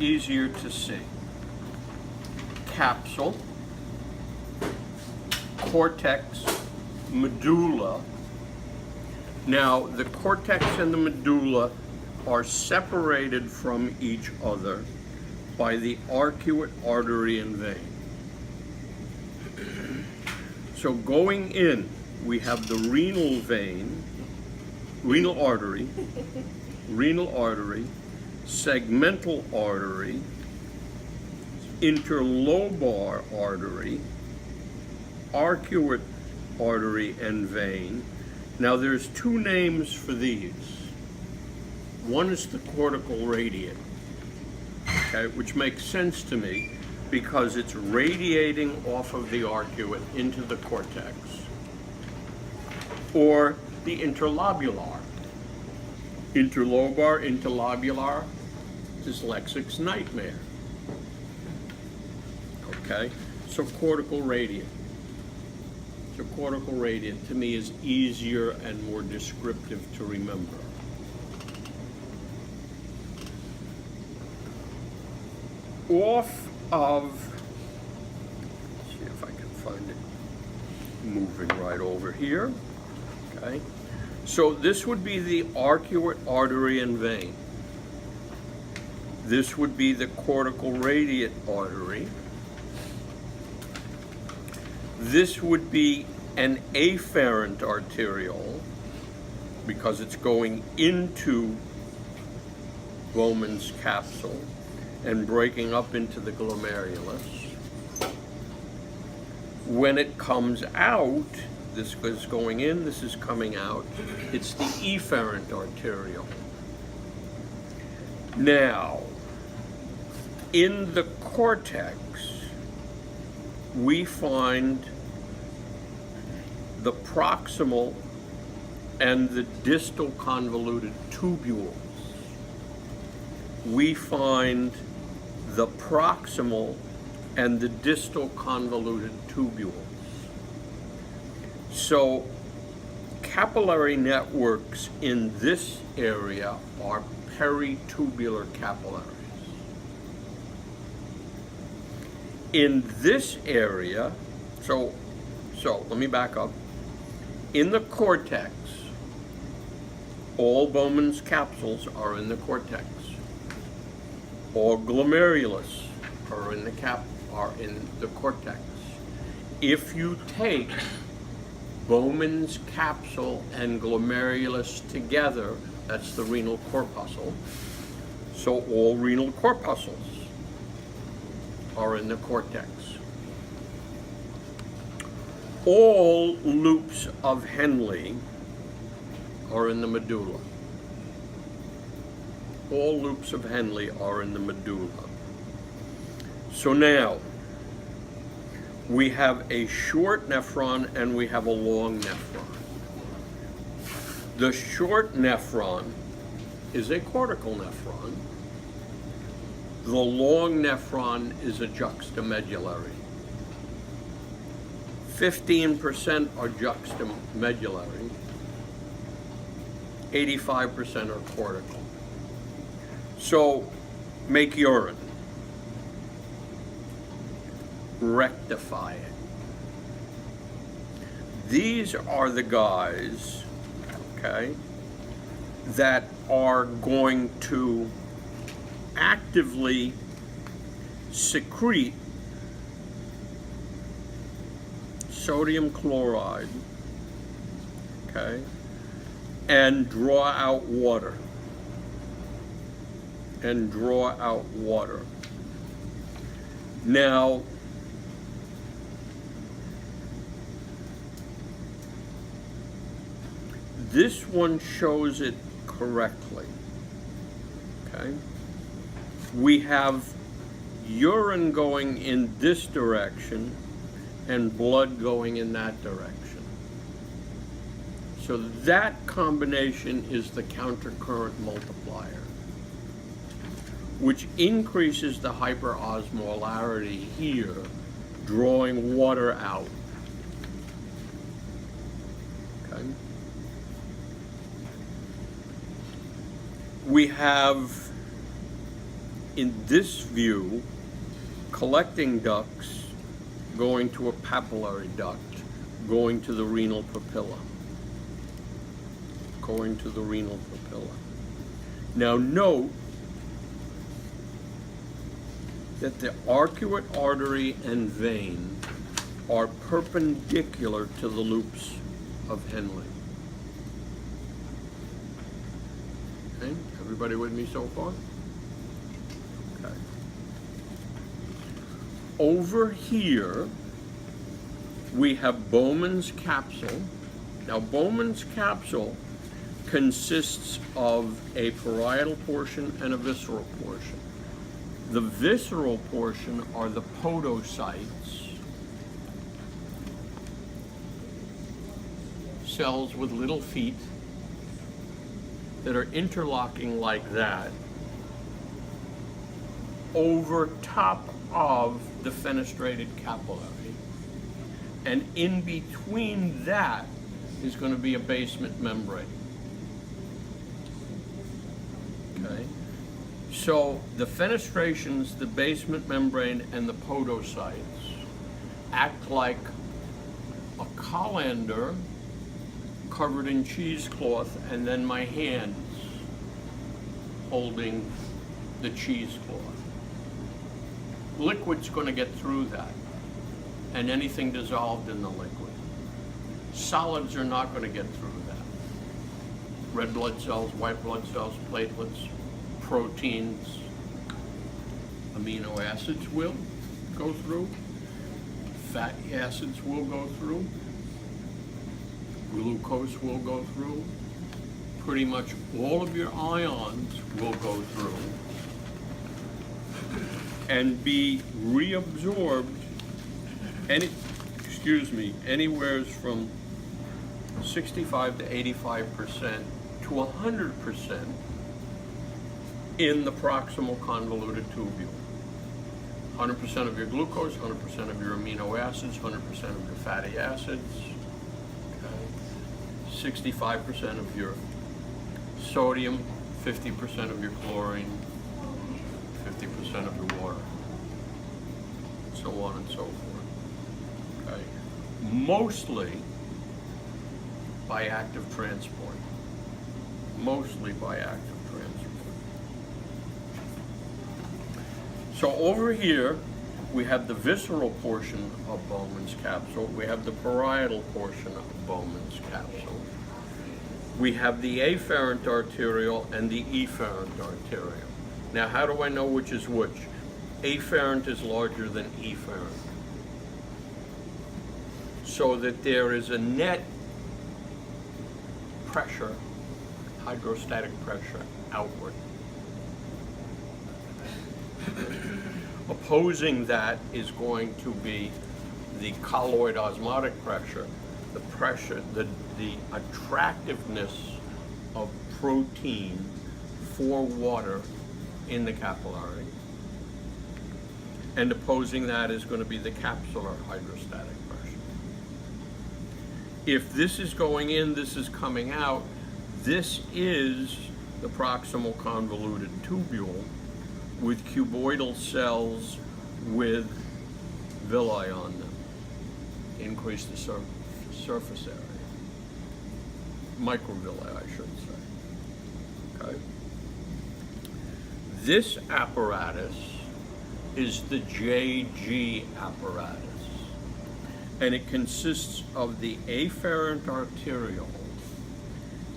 easier to see. Capsule, cortex, medulla. Now, the cortex and the medulla are separated from each other by the arcuate artery and vein. So going in, we have the renal vein, renal artery, segmental artery, interlobar artery, arcuate artery and vein. Now there's two names for these. One is the cortical radiate, okay, which makes sense to me because it's radiating off of the arcuate into the cortex, or the interlobular. Interlobular, dyslexic's nightmare. Okay, so cortical radiate. So cortical radiate to me is easier and more descriptive to remember. Off of, let's see if I can find it, moving right over here, okay? So this would be the arcuate artery and vein. This would be the cortical radiate artery. This would be an afferent arteriole because it's going into Bowman's capsule and breaking up into the glomerulus. When it comes out, this is going in, this is coming out, it's the efferent arteriole. Now, in the cortex, we find the proximal and the distal convoluted tubules. We find the proximal and the distal convoluted tubules. So capillary networks in this area are peritubular capillaries. In this area, so let me back up. In the cortex, all Bowman's capsules are in the cortex. All glomerulus are in the cortex. If you take Bowman's capsule and glomerulus together, that's the renal corpuscle. So all renal corpuscles are in the cortex. All loops of Henle are in the medulla. All loops of Henle are in the medulla. So now, we have a short nephron and we have a long nephron. The short nephron is a cortical nephron. The long nephron is a juxtamedullary. 15% are juxtamedullary, 85% are cortical. So, make urine. Rectify it. These are the guys, okay, that are going to actively secrete sodium chloride, okay, and draw out water. Now, this one shows it correctly, okay? We have urine going in this direction and blood going in that direction. So that combination is the countercurrent multiplier, which increases the hyperosmolarity here, drawing water out. Okay. We have in this view, collecting ducts going to a papillary duct, going to the renal papilla. Going to the renal papilla. Now note that the arcuate artery and vein are perpendicular to the loops of Henle. Okay, everybody with me so far? Okay. Over here, we have Bowmans capsule. Now, Bowmans capsule consists of a parietal portion and a visceral portion. The visceral portion are the podocytes, cells with little feet that are interlocking like that over top of the fenestrated capillary. And in between that is going to be a basement membrane. Okay? So the fenestrations, the basement membrane, and the podocytes act like a colander covered in cheesecloth, and then my hands holding the cheesecloth. Liquid's going to get through that, and anything dissolved in the liquid. Solids are not going to get through that. Red blood cells, white blood cells, platelets, proteins, amino acids will go through, fatty acids will go through, glucose will go through, pretty much all of your ions will go through and be reabsorbed anywhere from 65 to 85% to 100% in the proximal convoluted tubule. 100% of your glucose, 100% of your amino acids, 100% of your fatty acids, 65% of your sodium, 50% of your chlorine, 50% of your water, so on and so forth. Okay. Mostly by active transport. Mostly by active transport. So over here, we have the visceral portion of Bowman's capsule. We have the parietal portion of Bowman's capsule. We have the afferent arterial and the efferent arterial. Now, how do I know which is which? Afferent is larger than efferent, so that there is a net pressure, hydrostatic pressure, outward. Opposing that is going to be the colloid osmotic pressure, the attractiveness of protein for water in the capillary. And opposing that is going to be the capsular hydrostatic pressure. If this is going in, this is coming out, this is the proximal convoluted tubule with cuboidal cells with villi on them. Increase the surface area. Microvilli, I should say. Okay. This apparatus is the JG apparatus, and it consists of the afferent arteriole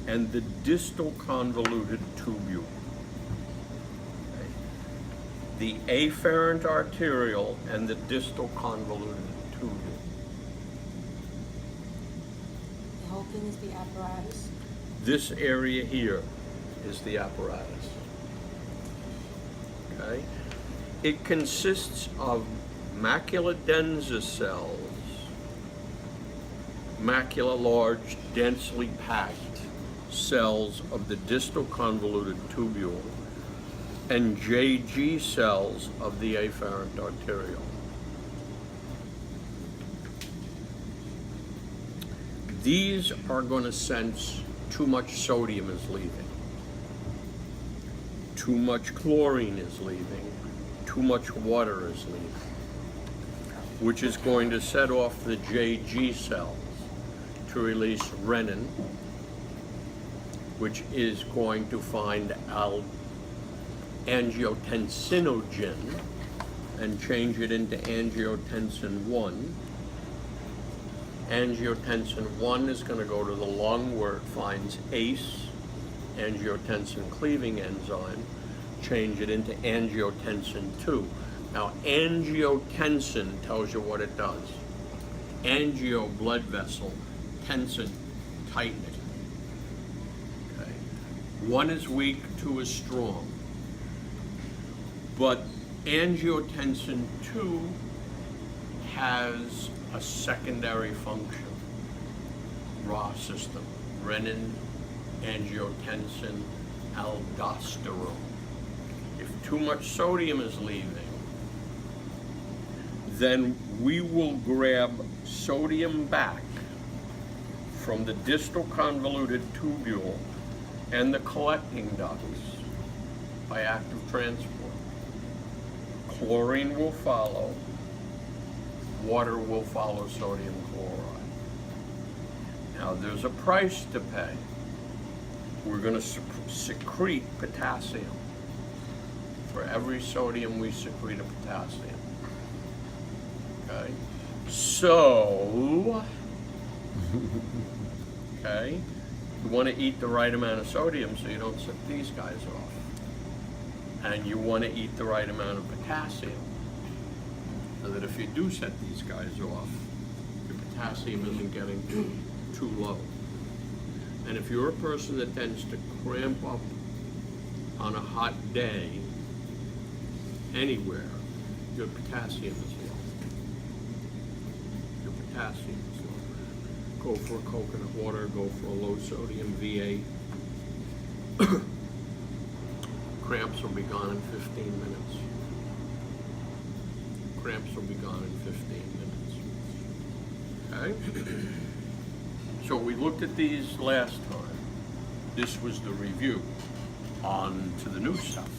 and the distal convoluted tubule. Okay. The afferent arteriole and the distal convoluted tubule. The whole thing is the apparatus? This area here is the apparatus. Okay? It consists of macula densa cells, macula large, densely packed cells of the distal convoluted tubule, and JG cells of the afferent arteriole. These are going to sense too much sodium is leaving. too much chlorine is leaving, too much water is leaving, which is going to set off the JG cells to release renin, which is going to find angiotensinogen and change it into angiotensin 1. Angiotensin 1 is going to go to the lung where it finds ACE, angiotensin cleaving enzyme, change it into angiotensin 2. Now, angiotensin tells you what it does. Angio, blood vessel, tensin, tightening. Okay. 1 is weak, 2 is strong. But angiotensin 2 has a secondary function. Raw system, renin, angiotensin, aldosterone. If too much sodium is leaving, then we will grab sodium back from the distal convoluted tubule and the collecting ducts by active transport. Chlorine will follow, water will follow sodium chloride. Now there's a price to pay. We're going to secrete potassium. For every sodium we secrete a potassium. Okay, so, okay, you want to eat the right amount of sodium so you don't set these guys off. And you want to eat the right amount of potassium so that if you do set these guys off, your potassium isn't getting too low. And if you're a person that tends to cramp up on a hot day anywhere, your potassium is low. Potassium is low. Go for a coconut water, go for a low sodium V8. Cramps will be gone in 15 minutes. Cramps will be gone in 15 minutes. Okay? So we looked at these last time. This was the review. On to the new stuff.